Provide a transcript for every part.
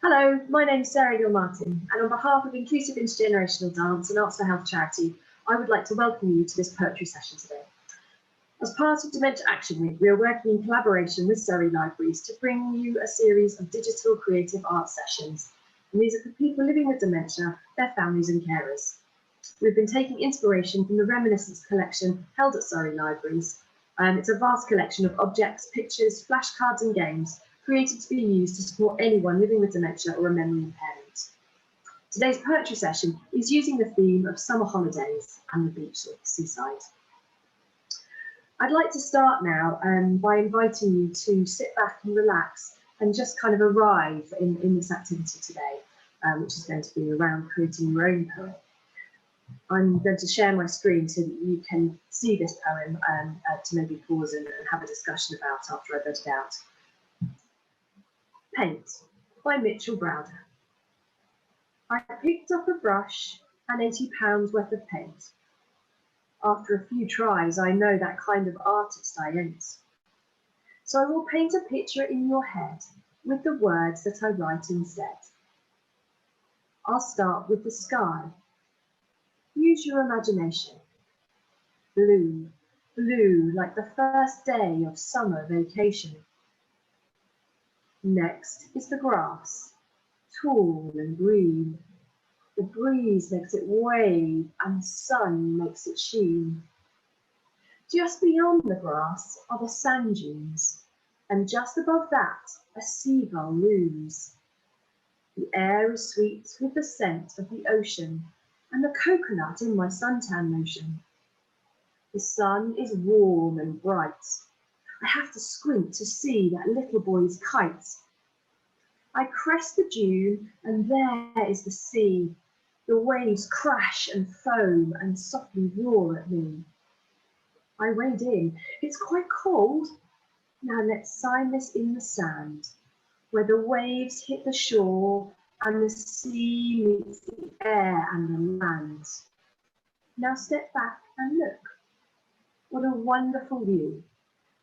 Hello, my name is Sarah Gilmartin, and on behalf of Inclusive Intergenerational Dance and Arts for Health charity, I would like to welcome you to this poetry session today. As part of Dementia Action Week, we are working in collaboration with Surrey Libraries to bring you a series of digital creative art sessions. And these are for people living with dementia, their families and carers. We've been taking inspiration from the Reminiscence Collection held at Surrey Libraries. It's a vast collection of objects, pictures, flashcards and games created to be used to support anyone living with dementia or a memory impairment. Today's poetry session is using the theme of summer holidays and the beach or the seaside. I'd like to start now by inviting you to sit back and relax and just kind of arrive in this activity today, which is going to be around creating your own poem. I'm going to share my screen so that you can see this poem to maybe pause and have a discussion about after I've read it out. Paint by Mitchell Browder. I picked up a brush and £80 worth of paint. After a few tries, I know that kind of artist I ain't. So I will paint a picture in your head with the words that I write instead. I'll start with the sky. Use your imagination. Blue, blue like the first day of summer vacation. Next is the grass, tall and green. The breeze makes it wave and the sun makes it sheen. Just beyond the grass are the sand dunes, and just above that a seagull looms. The air is sweet with the scent of the ocean and the coconut in my suntan lotion. The sun is warm and bright. I have to squint to see that little boy's kite. I crest the dune and there is the sea. The waves crash and foam and softly roar at me. I wade in. It's quite cold. Now let's sign this in the sand, where the waves hit the shore and the sea meets the air and the land. Now step back and look. What a wonderful view.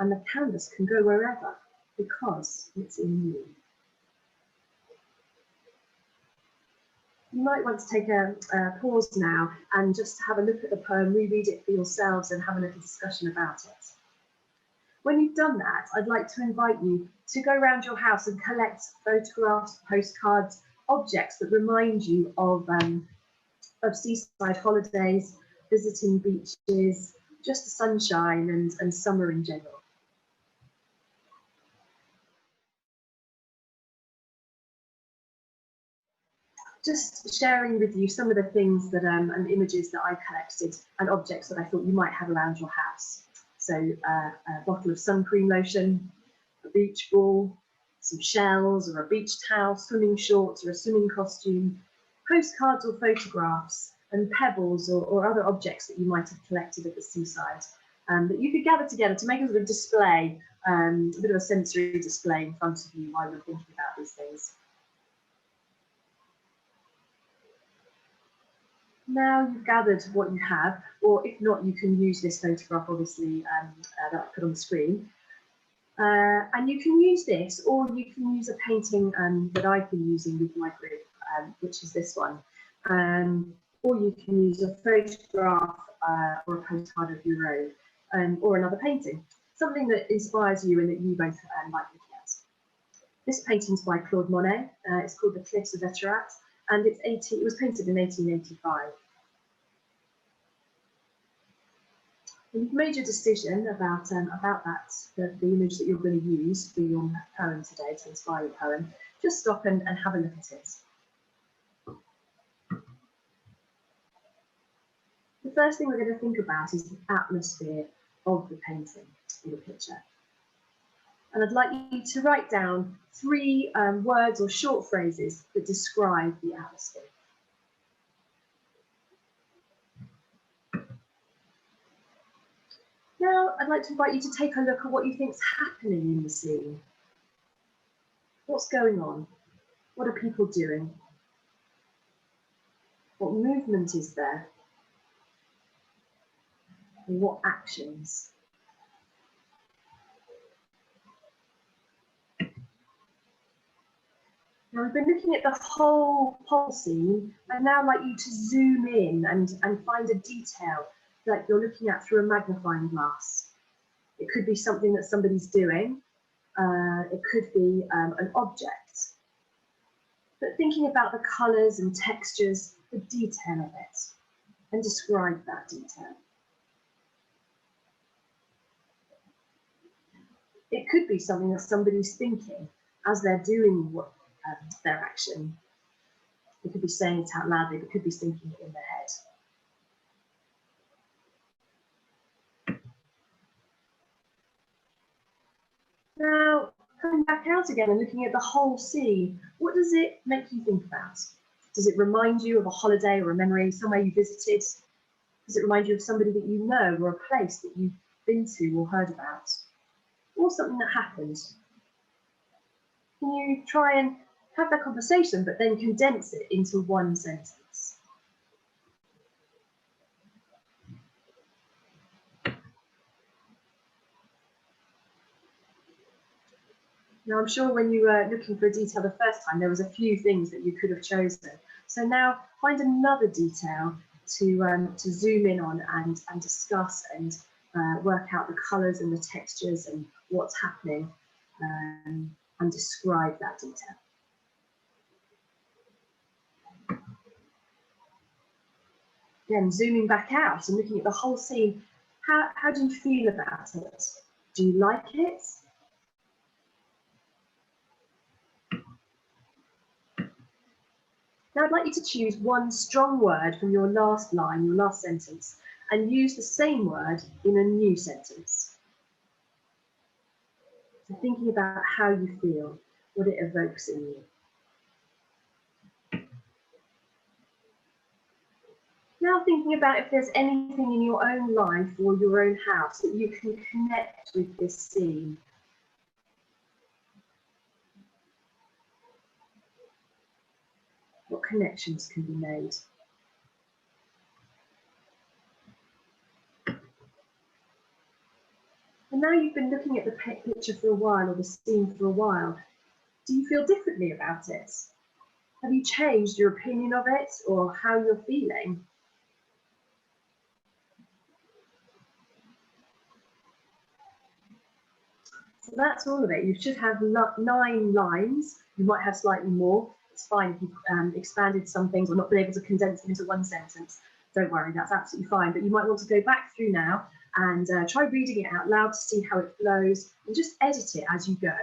And the canvas can go wherever because it's in you. You might want to take a pause now and just have a look at the poem, reread it for yourselves and have a little discussion about it. When you've done that, I'd like to invite you to go around your house and collect photographs, postcards, objects that remind you of seaside holidays, visiting beaches, just the sunshine and summer in general. Just sharing with you some of the things that and images that I collected and objects that I thought you might have around your house. So a bottle of sun cream lotion, a beach ball, some shells or a beach towel, swimming shorts or a swimming costume, postcards or photographs, and pebbles or other objects that you might have collected at the seaside that you could gather together to make a sort of display, a bit of a sensory display in front of you while you're thinking about these things. Now you've gathered what you have, or if not, you can use this photograph, obviously, that I put on the screen. And you can use this, or you can use a painting that I've been using with my group, which is this one. Or you can use a photograph or a postcard of your own, or another painting, something that inspires you and that you both like looking at. This painting's by Claude Monet. It's called The Cliffs of Etretat, and it was painted in 1885. And you've made your decision about the image that you're going to use for your poem today to inspire your poem. Just stop and have a look at it. The first thing we're going to think about is the atmosphere of the painting in the picture. And I'd like you to write down 3 words or short phrases that describe the atmosphere. Now, I'd like to invite you to take a look at what you think is happening in the scene. What's going on? What are people doing? What movement is there? And what actions? Now we've been looking at the whole scene, and now I'd like you to zoom in and find a detail that you're looking at through a magnifying glass. It could be something that somebody's doing, it could be an object, but thinking about the colours and textures, the detail of it, and describe that detail. It could be something that somebody's thinking as they're doing their action. They could be saying it out loud, they could be thinking it in their head. Now, coming back out again and looking at the whole scene, what does it make you think about? Does it remind you of a holiday or a memory, somewhere you visited? Does it remind you of somebody that you know or a place that you've been to or heard about? Or something that happened? Can you try and have that conversation, but then condense it into one sentence? Now, I'm sure when you were looking for a detail the first time, there was a few things that you could have chosen. So now find another detail to zoom in on and discuss and work out the colours and the textures and what's happening and describe that detail. Again, zooming back out and looking at the whole scene, how do you feel about it? Do you like it? Now I'd like you to choose one strong word from your last line, your last sentence, and use the same word in a new sentence. So thinking about how you feel, what it evokes in you. Now thinking about if there's anything in your own life or your own house that you can connect with this scene. What connections can be made? And now you've been looking at the picture for a while or the scene for a while. Do you feel differently about it? Have you changed your opinion of it or how you're feeling? So that's all of it. You should have 9 lines. You might have slightly more. It's fine if you've expanded some things or not been able to condense them into one sentence. Don't worry, that's absolutely fine. But you might want to go back through now and try reading it out loud to see how it flows and just edit it as you go.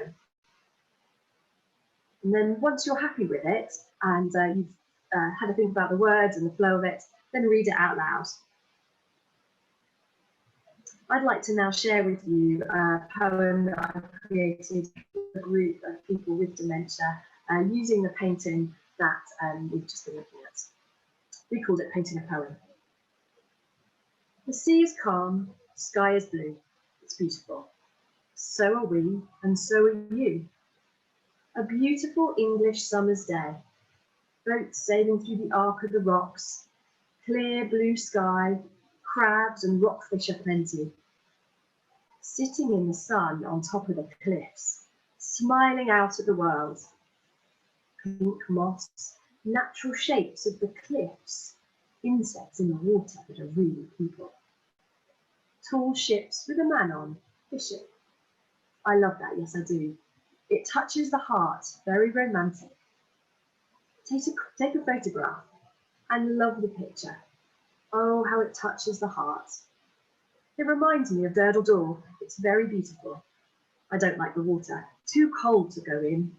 And then once you're happy with it and you've had a think about the words and the flow of it, then read it out loud. I'd like to now share with you a poem that I've created with a group of people with dementia using the painting that we've just been looking at. We called it Painting a Poem. The sea is calm, the sky is blue, it's beautiful. So are we, and so are you. A beautiful English summer's day, boats sailing through the arc of the rocks, clear blue sky, crabs and rockfish aplenty. Sitting in the sun on top of the cliffs, smiling out at the world. Pink moss, natural shapes of the cliffs, insects in the water that are really people. Tall ships with a man on, fishing. I love that, yes I do. It touches the heart, very romantic. Take a photograph and love the picture. Oh, how it touches the heart. It reminds me of Durdle Door. It's very beautiful. I don't like the water. Too cold to go in.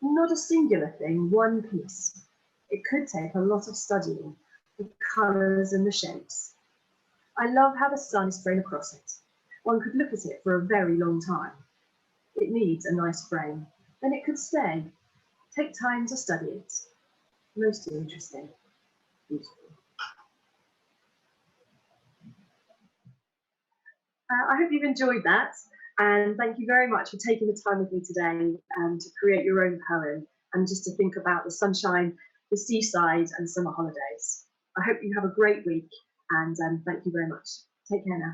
Not a singular thing, one piece. It could take a lot of studying, the colours and the shapes. I love how the sun is thrown across it. One could look at it for a very long time. It needs a nice frame. Then it could stay. Take time to study it. Most interesting. Beautiful. I hope you've enjoyed that, and thank you very much for taking the time with me today to create your own poem and just to think about the sunshine, the seaside and summer holidays. I hope you have a great week, and thank you very much. Take care now.